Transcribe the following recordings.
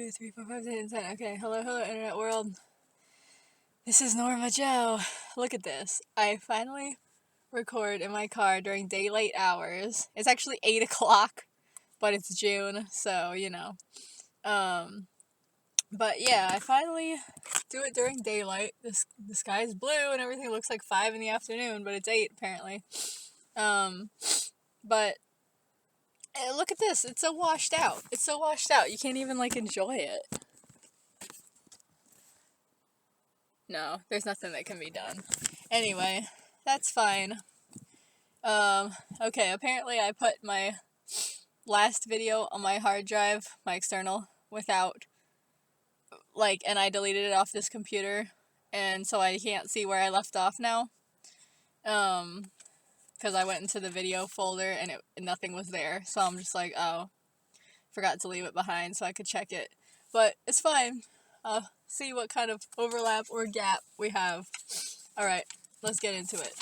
2, 3, 4, 5, 6, 7, 10. Okay, hello, internet world. This is Norma Joe. Look at this. I finally record in my car during daylight hours. It's actually 8 o'clock, but it's June, so, you know. But yeah, I finally do it during daylight. The sky is blue and everything looks like 5 in the afternoon, but it's 8 apparently. But look at this. It's so washed out. It's so washed out. You can't even, enjoy it. No, there's nothing that can be done. Anyway, that's fine. Okay, apparently I put my last video on my hard drive, my external, without, and I deleted it off this computer, and so I can't see where I left off now. Because I went into the video folder and nothing was there, so I'm just like, oh, forgot to leave it behind so I could check it. But it's fine. See what kind of overlap or gap we have. Alright, let's get into it.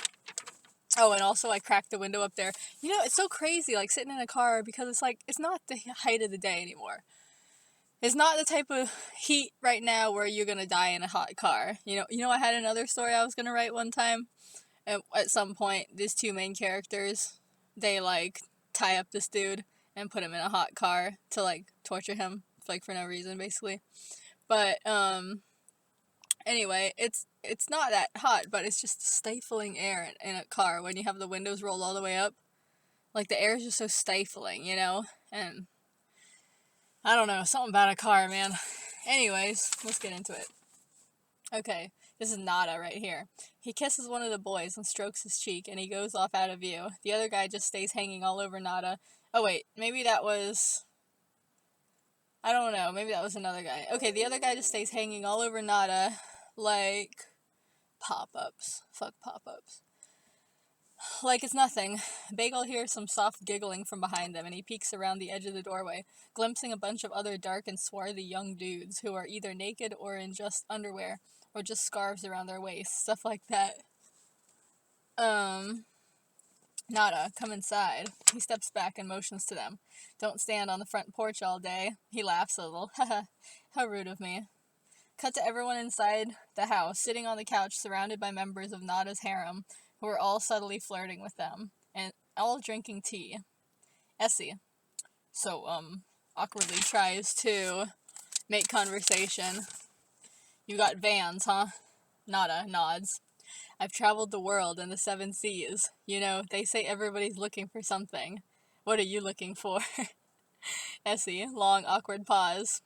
Oh, and also I cracked the window up there. You know, it's so crazy, sitting in a car, because it's not the height of the day anymore. It's not the type of heat right now where you're gonna die in a hot car. You know, I had another story I was gonna write one time. At some point, these two main characters, they, tie up this dude and put him in a hot car to, torture him, for no reason, basically. But, anyway, it's not that hot, but it's just stifling air in a car when you have the windows rolled all the way up. The air is just so stifling, you know? And I don't know, something about a car, man. Anyways, let's get into it. Okay, this is Nada right here. He kisses one of the boys and strokes his cheek, and he goes off out of view. The other guy just stays hanging all over Nada. Oh wait, maybe that was... I don't know, maybe that was another guy. Okay, the other guy just stays hanging all over Nada, pop-ups. Fuck pop-ups. Like it's nothing. Bagel hears some soft giggling from behind them, and he peeks around the edge of the doorway, glimpsing a bunch of other dark and swarthy young dudes who are either naked or in just underwear, or just scarves around their waists, stuff like that. Nada, come inside. He steps back and motions to them. Don't stand on the front porch all day. He laughs a little. Haha, how rude of me. Cut to everyone inside the house, sitting on the couch surrounded by members of Nada's harem, who are all subtly flirting with them, and all drinking tea. Essie, awkwardly tries to make conversation. You got Vans, huh? Nada nods. I've traveled the world and the 7 seas. You know, they say everybody's looking for something. What are you looking for? Essie, long, awkward pause.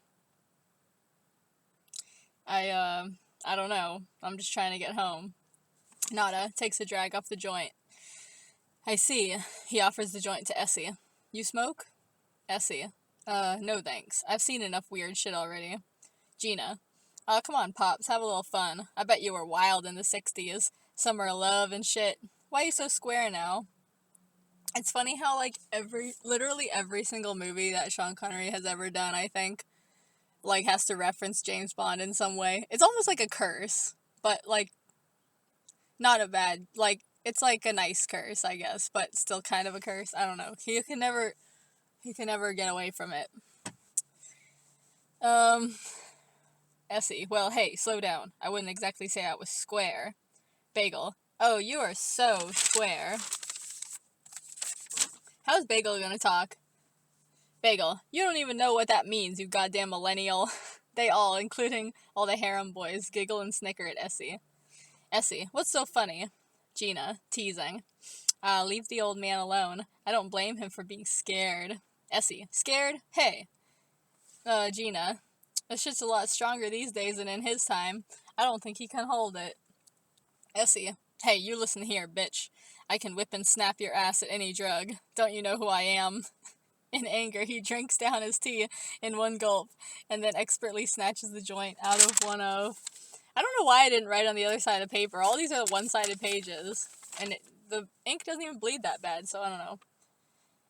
I don't know. I'm just trying to get home. Nada takes a drag off the joint. I see. He offers the joint to Essie. You smoke? Essie. No thanks. I've seen enough weird shit already. Gina. Oh, come on, Pops. Have a little fun. I bet you were wild in the 60s. Summer of love and shit. Why are you so square now? It's funny how, literally every single movie that Sean Connery has ever done, I think, has to reference James Bond in some way. It's almost like a curse, but, not a bad, it's a nice curse, I guess, but still kind of a curse. I don't know. He can never get away from it. Essie, well, hey, slow down. I wouldn't exactly say I was square. Bagel, oh, you are so square. How's Bagel gonna talk? Bagel, you don't even know what that means, you goddamn millennial. They all, including all the harem boys, giggle and snicker at Essie. Essie, what's so funny? Gina, teasing. Leave the old man alone. I don't blame him for being scared. Essie, scared? Hey. Gina, this shit's a lot stronger these days than in his time. I don't think he can hold it. Essie, hey, you listen here, bitch. I can whip and snap your ass at any drug. Don't you know who I am? In anger, he drinks down his tea in one gulp, and then expertly snatches the joint out of one of... I don't know why I didn't write on the other side of the paper. All these are one-sided pages, and the ink doesn't even bleed that bad, so I don't know.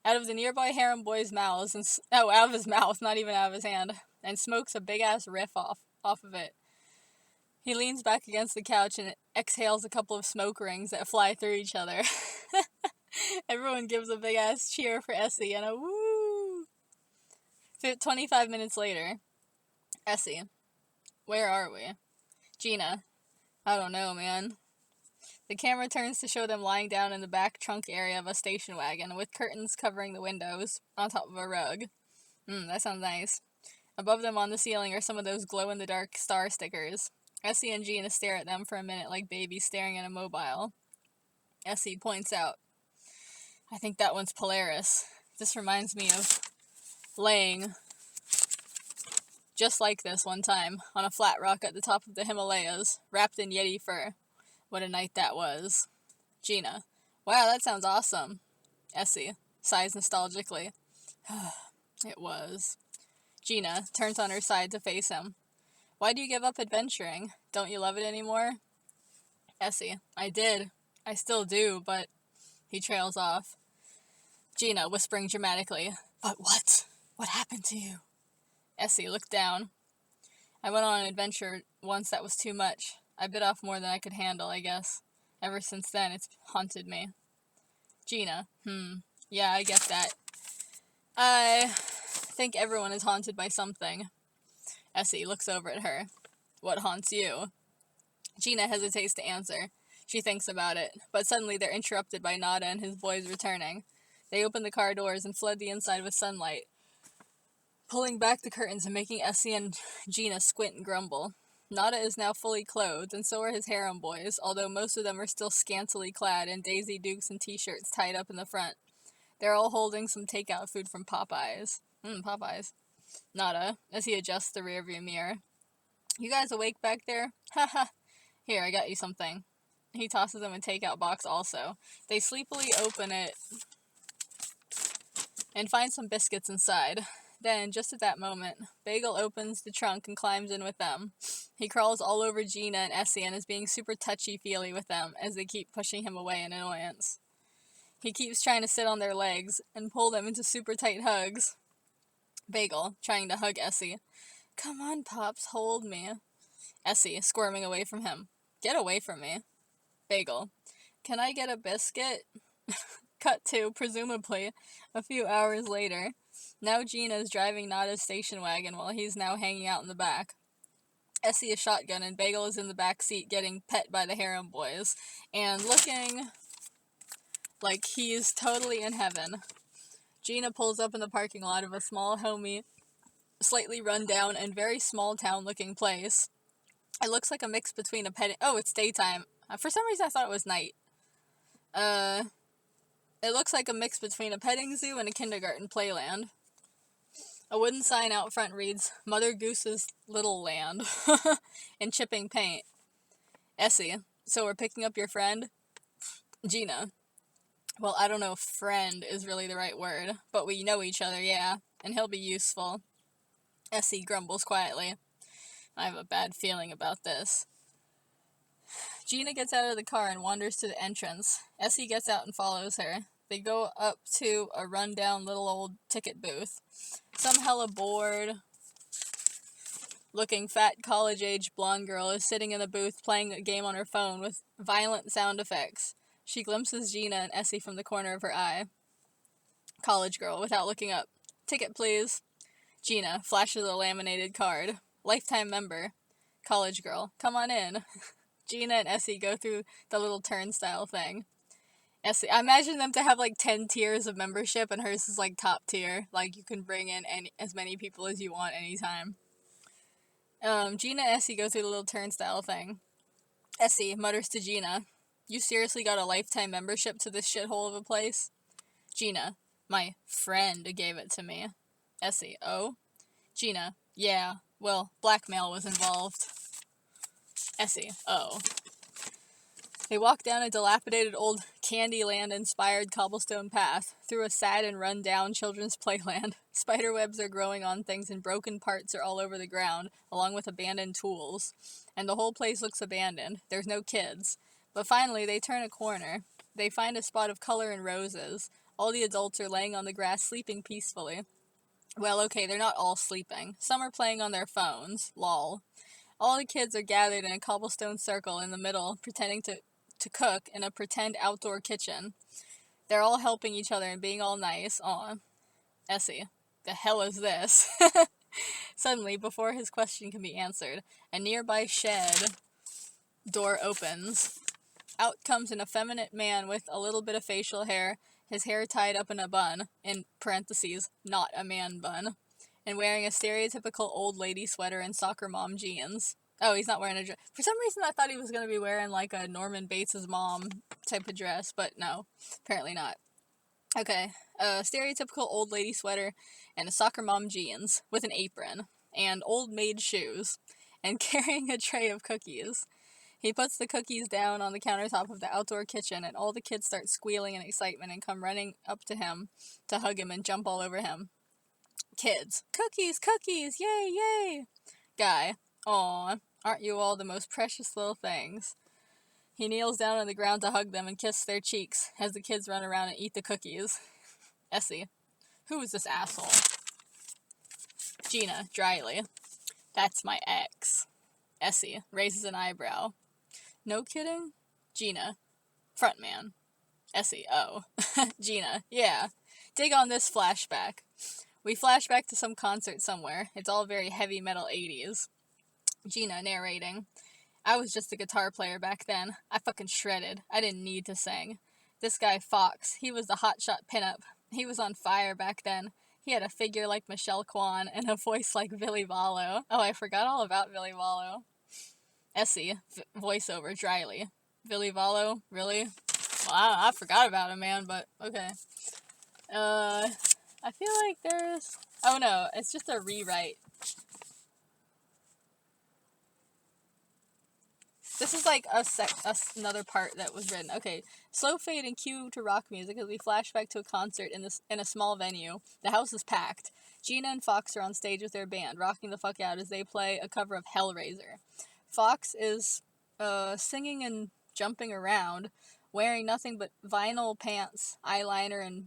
Out of the nearby harem boy's mouths, out of his mouth, not even out of his hand, and smokes a big-ass riff off of it. He leans back against the couch and exhales a couple of smoke rings that fly through each other. Everyone gives a big-ass cheer for Essie and a woo! 25 minutes later. Essie, where are we? Gina, I don't know, man. The camera turns to show them lying down in the back trunk area of a station wagon, with curtains covering the windows, on top of a rug. That sounds nice. Above them on the ceiling are some of those glow-in-the-dark star stickers. Essie and Gina stare at them for a minute like babies staring at a mobile. Essie points out, I think that one's Polaris. This reminds me of laying just like this one time, on a flat rock at the top of the Himalayas, wrapped in Yeti fur. What a night that was. Gina, wow, that sounds awesome. Essie sighs nostalgically. It was. Gina turns on her side to face him. Why do you give up adventuring? Don't you love it anymore? Essie, I did. I still do, but... He trails off. Gina, whispering dramatically, But what? What happened to you? Essie looked down. I went on an adventure once that was too much. I bit off more than I could handle, I guess. Ever since then, it's haunted me. Gina, yeah, I get that. I think everyone is haunted by something. Essie looks over at her. What haunts you? Gina hesitates to answer. She thinks about it, but suddenly they're interrupted by Nada and his boys returning. They open the car doors and flood the inside with sunlight, pulling back the curtains and making Essie and Gina squint and grumble. Nada is now fully clothed, and so are his harem boys, although most of them are still scantily clad in Daisy Dukes and t-shirts tied up in the front. They're all holding some takeout food from Popeyes. Popeyes. Nada, as he adjusts the rearview mirror. You guys awake back there? Haha. Here, I got you something. He tosses them a takeout box also. They sleepily open it and find some biscuits inside. Then, just at that moment, Bagel opens the trunk and climbs in with them. He crawls all over Gina and Essie and is being super touchy-feely with them as they keep pushing him away in annoyance. He keeps trying to sit on their legs and pull them into super tight hugs. Bagel, trying to hug Essie. Come on, Pops, hold me. Essie, squirming away from him. Get away from me. Bagel, can I get a biscuit? Cut to, presumably, a few hours later. Now Gina is driving Nada's station wagon while he's now hanging out in the back. Essie is shotgun and Bagel is in the back seat getting pet by the harem boys and looking like he's totally in heaven. Gina pulls up in the parking lot of a small, homey, slightly run down and very small town looking place. It looks like a mix between a petting... Oh, it's daytime. For some reason I thought it was night. It looks like a mix between a petting zoo and a kindergarten playland. A wooden sign out front reads, Mother Goose's Little Land, in chipping paint. Essie, so we're picking up your friend? Gina, well, I don't know if friend is really the right word, but we know each other, yeah, and he'll be useful. Essie grumbles quietly. I have a bad feeling about this. Gina gets out of the car and wanders to the entrance. Essie gets out and follows her. They go up to a rundown little old ticket booth. Some hella bored looking fat college-age blonde girl is sitting in the booth playing a game on her phone with violent sound effects. She glimpses Gina and Essie from the corner of her eye. College girl, without looking up. Ticket, please. Gina flashes a laminated card. Lifetime member. College girl, come on in. Gina and Essie go through the little turnstile thing. Essie, I imagine them to have like 10 tiers of membership, and hers is like top tier. Like you can bring in as many people as you want anytime. Gina and Essie go through the little turnstile thing. Essie mutters to Gina, you seriously got a lifetime membership to this shithole of a place? Gina, my friend gave it to me. Essie, oh? Gina, yeah, well, blackmail was involved. Essie, oh. They walk down a dilapidated old Candyland-inspired cobblestone path, through a sad and run-down children's playland. Spiderwebs are growing on things and broken parts are all over the ground, along with abandoned tools. And the whole place looks abandoned. There's no kids. But finally, they turn a corner. They find a spot of color and roses. All the adults are laying on the grass sleeping peacefully. Well, okay, they're not all sleeping. Some are playing on their phones. Lol. All the kids are gathered in a cobblestone circle in the middle, pretending to cook in a pretend outdoor kitchen. They're all helping each other and being all nice. Aw. Essie, the hell is this? Suddenly, before his question can be answered, a nearby shed door opens. Out comes an effeminate man with a little bit of facial hair, his hair tied up in a bun, in parentheses, not a man bun, and wearing a stereotypical old lady sweater and soccer mom jeans. Oh, he's not wearing a dress. For some reason, I thought he was going to be wearing like a Norman Bates' mom type of dress, but no, apparently not. Okay, a stereotypical old lady sweater and a soccer mom jeans with an apron and old maid shoes and carrying a tray of cookies. He puts the cookies down on the countertop of the outdoor kitchen, and all the kids start squealing in excitement and come running up to him to hug him and jump all over him. Kids, cookies, cookies, yay, yay! Guy, aw, aren't you all the most precious little things? He kneels down on the ground to hug them and kiss their cheeks as the kids run around and eat the cookies. Essie, who is this asshole? Gina, dryly, that's my ex. Essie raises an eyebrow. No kidding? Gina, frontman. Essie, oh. Gina, yeah. Dig on this flashback. We flash back to some concert somewhere. It's all very heavy metal 80s. Gina narrating. I was just a guitar player back then. I fucking shredded. I didn't need to sing. This guy Fox, he was the hotshot pinup. He was on fire back then. He had a figure like Michelle Kwan and a voice like Billy Vallow. Oh, I forgot all about Billy Vallow. Essie, voiceover, dryly. Billy Vallow, really? Well, I forgot about him, man, but okay. I feel like there's... Oh no, it's just a rewrite. This is like another part that was written. Okay, slow fade and cue to rock music as we flash back to a concert in a small venue. The house is packed. Gina and Fox are on stage with their band, rocking the fuck out as they play a cover of Hellraiser. Fox is singing and jumping around, wearing nothing but vinyl pants, eyeliner, and...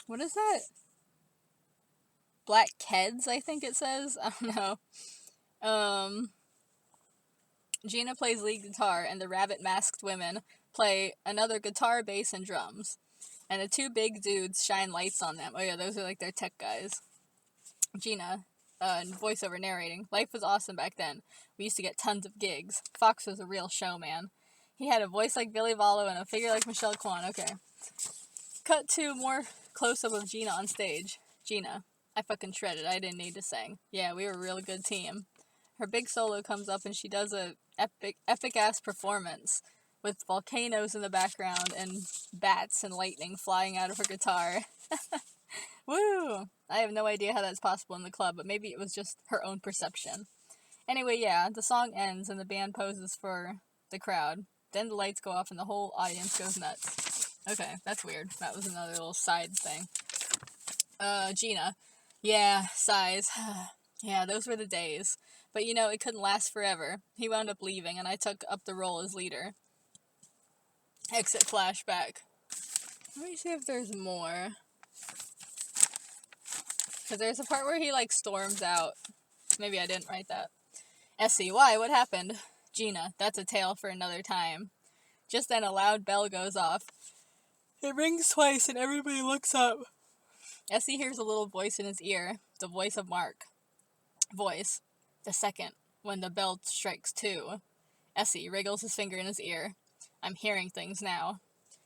What is that? Black Keds, I think it says? I don't know. Gina plays lead guitar, and the rabbit-masked women play another guitar, bass, and drums. And the two big dudes shine lights on them. Oh yeah, those are like their tech guys. Gina, voiceover narrating. Life was awesome back then. We used to get tons of gigs. Fox was a real showman. He had a voice like Billy Vallow and a figure like Michelle Kwan. Okay. Cut to more close-up of Gina on stage. Gina, I fucking shredded. I didn't need to sing. Yeah, we were a real good team. Her big solo comes up and she does a epic-ass performance with volcanoes in the background and bats and lightning flying out of her guitar. Woo! I have no idea how that's possible in the club, but maybe it was just her own perception. Anyway, yeah, the song ends and the band poses for the crowd. Then the lights go off and the whole audience goes nuts. Okay, that's weird. That was another little side thing. Gina. Yeah, sighs. Yeah, those were the days. But you know, it couldn't last forever. He wound up leaving, and I took up the role as leader. Exit flashback. Let me see if there's more. Because there's a part where he, like, storms out. Maybe I didn't write that. Essie, why? What happened? Gina, that's a tale for another time. Just then a loud bell goes off. It rings twice, and everybody looks up. Essie hears a little voice in his ear. The voice of Mark. Voice. The second, when the bell strikes 2. Essie wriggles his finger in his ear. I'm hearing things now.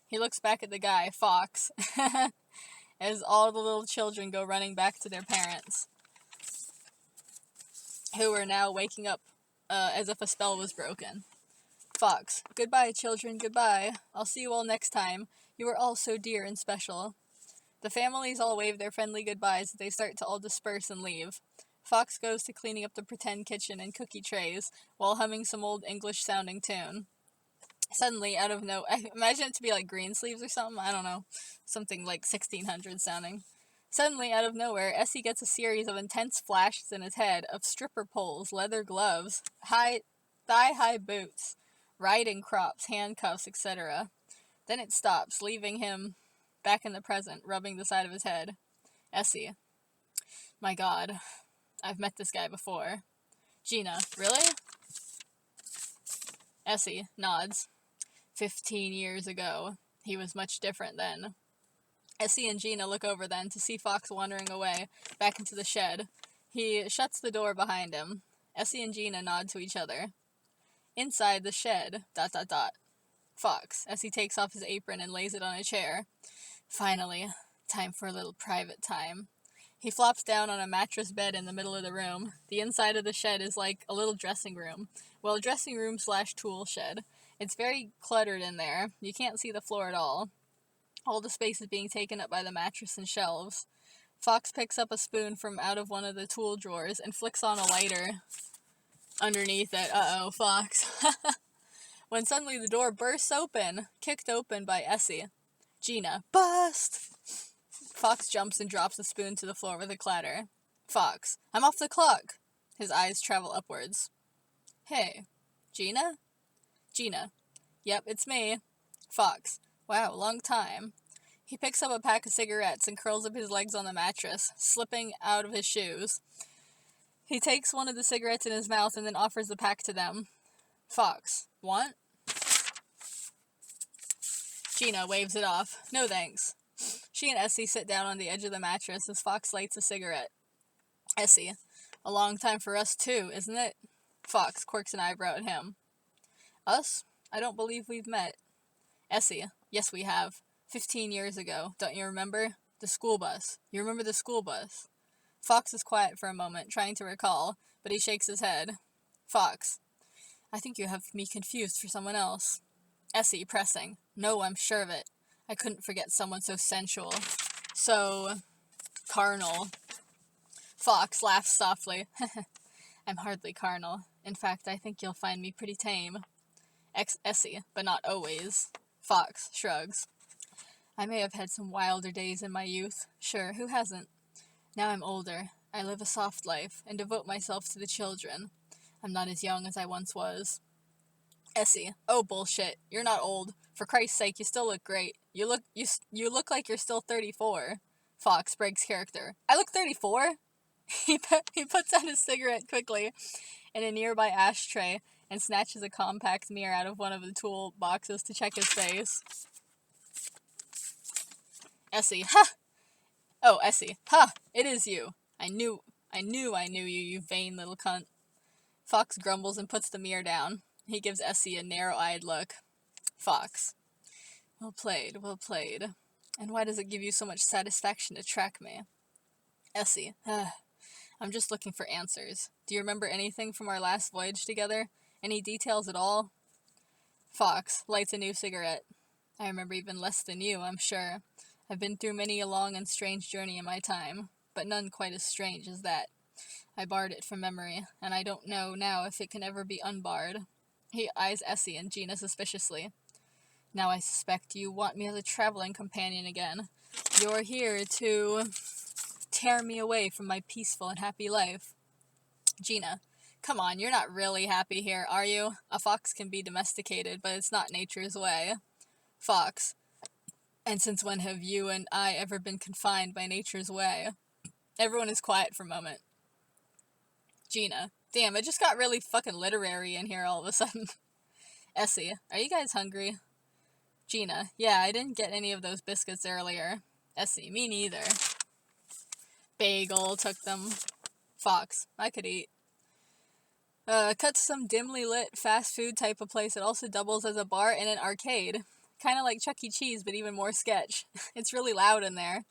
He looks back at the guy, Fox, as all the little children go running back to their parents, who are now waking up as if a spell was broken. Fox, goodbye, children, goodbye. I'll see you all next time. You are all so dear and special. The families all wave their friendly goodbyes as they start to all disperse and leave. Fox goes to cleaning up the pretend kitchen and cookie trays while humming some old English-sounding tune. Suddenly, out of nowhere, I imagine it to be like Greensleeves or something, I don't know, something like 1600 sounding. Suddenly, out of nowhere, Essie gets a series of intense flashes in his head of stripper poles, leather gloves, thigh-high boots, riding crops, handcuffs, etc. Then it stops, leaving him back in the present, rubbing the side of his head. Essie. My God. I've met this guy before. Gina. Really? Essie nods. 15 years ago. He was much different then. Essie and Gina look over then to see Fox wandering away, back into the shed. He shuts the door behind him. Essie and Gina nod to each other. Inside the shed, ... Fox, as he takes off his apron and lays it on a chair. Finally, time for a little private time. He flops down on a mattress bed in the middle of the room. The inside of the shed is like a little dressing room. Well, a dressing room / tool shed. It's very cluttered in there. You can't see the floor at all. All the space is being taken up by the mattress and shelves. Fox picks up a spoon from out of one of the tool drawers and flicks on a lighter underneath it. Uh-oh, Fox. When suddenly the door bursts open, kicked open by Essie. Gina, bust! Fox jumps and drops the spoon to the floor with a clatter. Fox, I'm off the clock! His eyes travel upwards. Hey, Gina? Gina, yep, it's me. Fox, wow, long time. He picks up a pack of cigarettes and curls up his legs on the mattress, slipping out of his shoes. He takes one of the cigarettes in his mouth and then offers the pack to them. Fox, want? Gina waves it off. No thanks. She and Essie sit down on the edge of the mattress as Fox lights a cigarette. Essie, a long time for us too, isn't it? Fox quirks an eyebrow at him. Us? I don't believe we've met. Essie, yes we have. 15 years ago, don't you remember? The school bus. You remember the school bus? Fox is quiet for a moment, trying to recall, but he shakes his head. Fox, I think you have me confused for someone else. Essie, pressing. No, I'm sure of it. I couldn't forget someone so sensual. So carnal. Fox laughs softly. I'm hardly carnal. In fact, I think you'll find me pretty tame. Essie, but not always. Fox shrugs. I may have had some wilder days in my youth. Sure, who hasn't? Now I'm older. I live a soft life and devote myself to the children. I'm not as young as I once was. Essie, oh bullshit. You're not old. For Christ's sake, you still look great. You look like you're still 34. Fox breaks character. I look 34? He puts out his cigarette quickly in a nearby ashtray and snatches a compact mirror out of one of the tool boxes to check his face. Essie, ha! Oh, Essie, ha! It is you. I knew you, you vain little cunt. Fox grumbles and puts the mirror down. He gives Essie a narrow-eyed look. Fox. Well played, well played. And why does it give you so much satisfaction to track me? Essie, I'm just looking for answers. Do you remember anything from our last voyage together? Any details at all? Fox lights a new cigarette. I remember even less than you, I'm sure. I've been through many a long and strange journey in my time, but none quite as strange as that. I barred it from memory, and I don't know now if it can ever be unbarred. He eyes Essie and Gina suspiciously. Now I suspect you want me as a traveling companion again. You're here to tear me away from my peaceful and happy life. Gina, come on, you're not really happy here, are you? A fox can be domesticated, but it's not nature's way. Fox, and since when have you and I ever been confined by nature's way? Everyone is quiet for a moment. Gina, damn, it just got really fucking literary in here all of a sudden. Essie, are you guys hungry? Gina, yeah, I didn't get any of those biscuits earlier. Essie, me neither. Bagel took them. Fox, I could eat. Cut to some dimly lit fast food type of place that also doubles as a bar and an arcade. Kind of like Chuck E. Cheese, but even more sketch. It's really loud in there.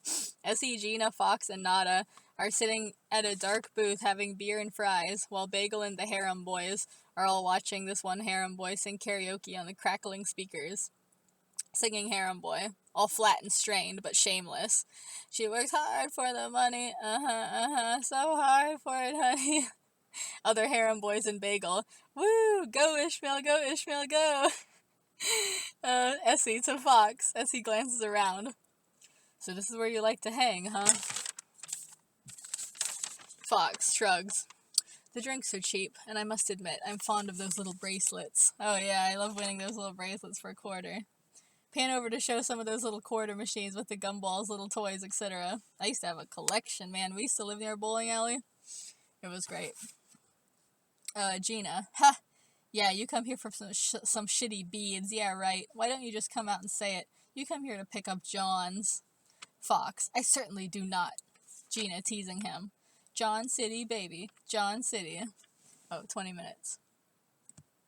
Essie, Gina, Fox, and Nada are sitting at a dark booth having beer and fries, while Bagel and the Harem Boys are all watching this one Harem Boy sing karaoke on the crackling speakers. Singing Harem Boy, all flat and strained, but shameless. She works hard for the money, so hard for it, honey. Other Harem Boys and Bagel, woo, go Ishmael, go! Essie to Fox, as he glances around. So this is where you like to hang, huh? Fox shrugs. The drinks are cheap, and I must admit, I'm fond of those little bracelets. Oh yeah, I love winning those little bracelets for a quarter. Pan over to show some of those little quarter machines with the gumballs, little toys, etc. I used to have a collection, man. We used to live near a bowling alley. It was great. Gina. Ha! Yeah, you come here for some shitty beads. Yeah, right. Why don't you just come out and say it? You come here to pick up John's. Fox. I certainly do not. Gina, teasing him. John City, baby. John City. Oh, 20 minutes.